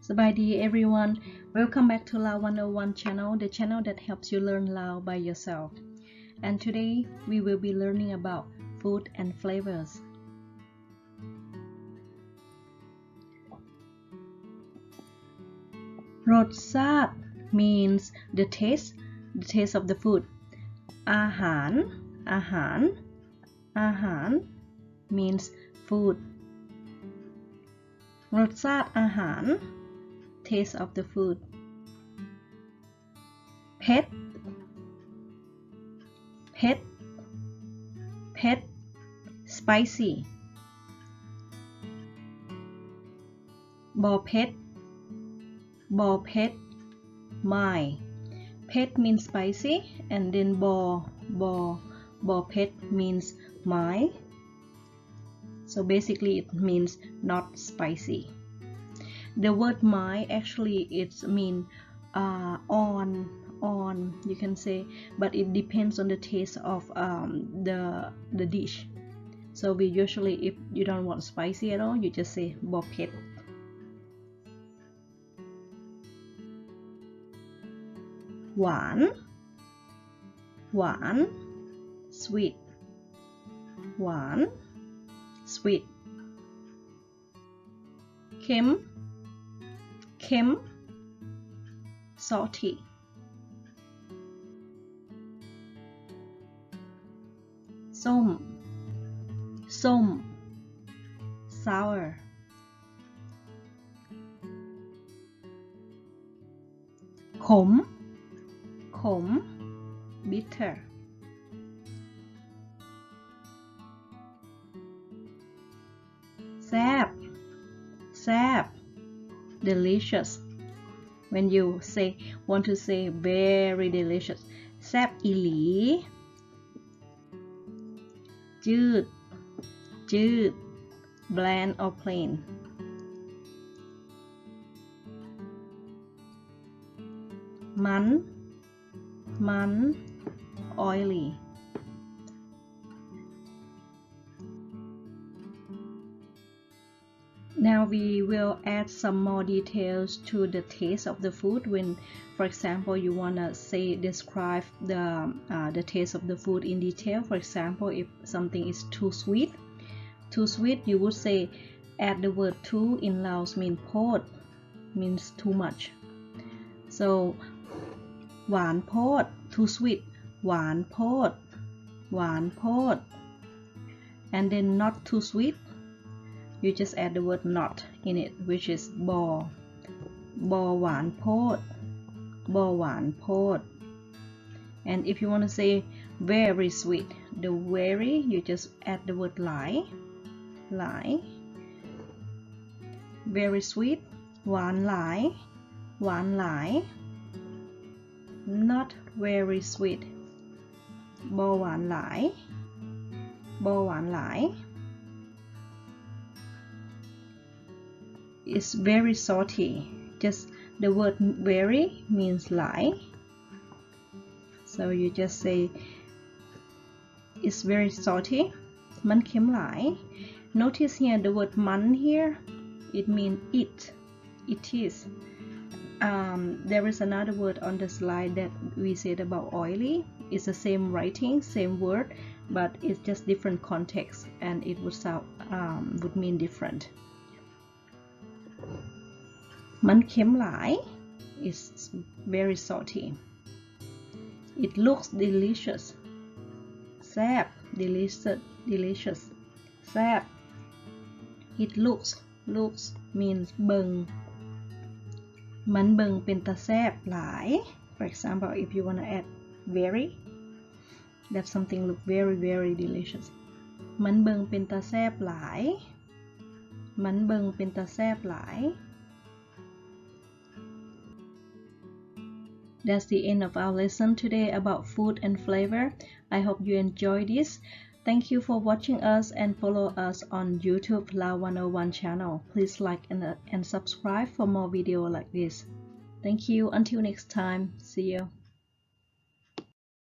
Sabadi everyone, welcome back to Lao 101 channel, the channel that helps you learn Lao by yourself. And today we will be learning about food and flavors. Rosat means the taste of the food. Ahan means food. Rosat ahan, taste of the food. Pet, spicy. Bo pet, my. Pet means spicy, and then bo pet means my. So basically it means not spicy. The word my actually it's mean on, you can say, but it depends on the taste of the dish. So we usually, if you don't want spicy at all, you just say bo pet. Hwan, sweet. Hwan, sweet. Kem, salty. Som, sour. Khom, bitter. Sap, delicious. When you want to say very delicious, sap ili.จืด, bland or plain. Man, oily. Now we will add some more details to the taste of the food. When, for example, you wanna describe the taste of the food in detail. For example, if something is too sweet, you would say add the word too in Laos mean pot, means too much. So hwan pot, too sweet, hwan pot. And then not too sweet, you just add the word not in it, which is bo hwan pot. And if you want to say very sweet, the very, you just add the word lai. Very sweet, hwan lai. Not very sweet, bo hwan lai. It's very salty. Just the word very means lai. So you just say it's very salty. Man kem lai. Notice here the word man here, it means it is. There is another word on the slide that we said about oily. It's the same writing, same word, but it's just different context, and it would mean different. Man kem lai is very salty. It looks delicious. Sap, delicious. Sap. It looks means beng. Man beng pen ta sap lai. For example, if you want to add very, that something look very, very delicious. Man beng pen ta sap lai. That's the end of our lesson today about food and flavor. I hope you enjoyed this. Thank you for watching us and follow us on YouTube Lao 101 channel. Please like and subscribe for more videos like this. Thank you. Until next time. See you.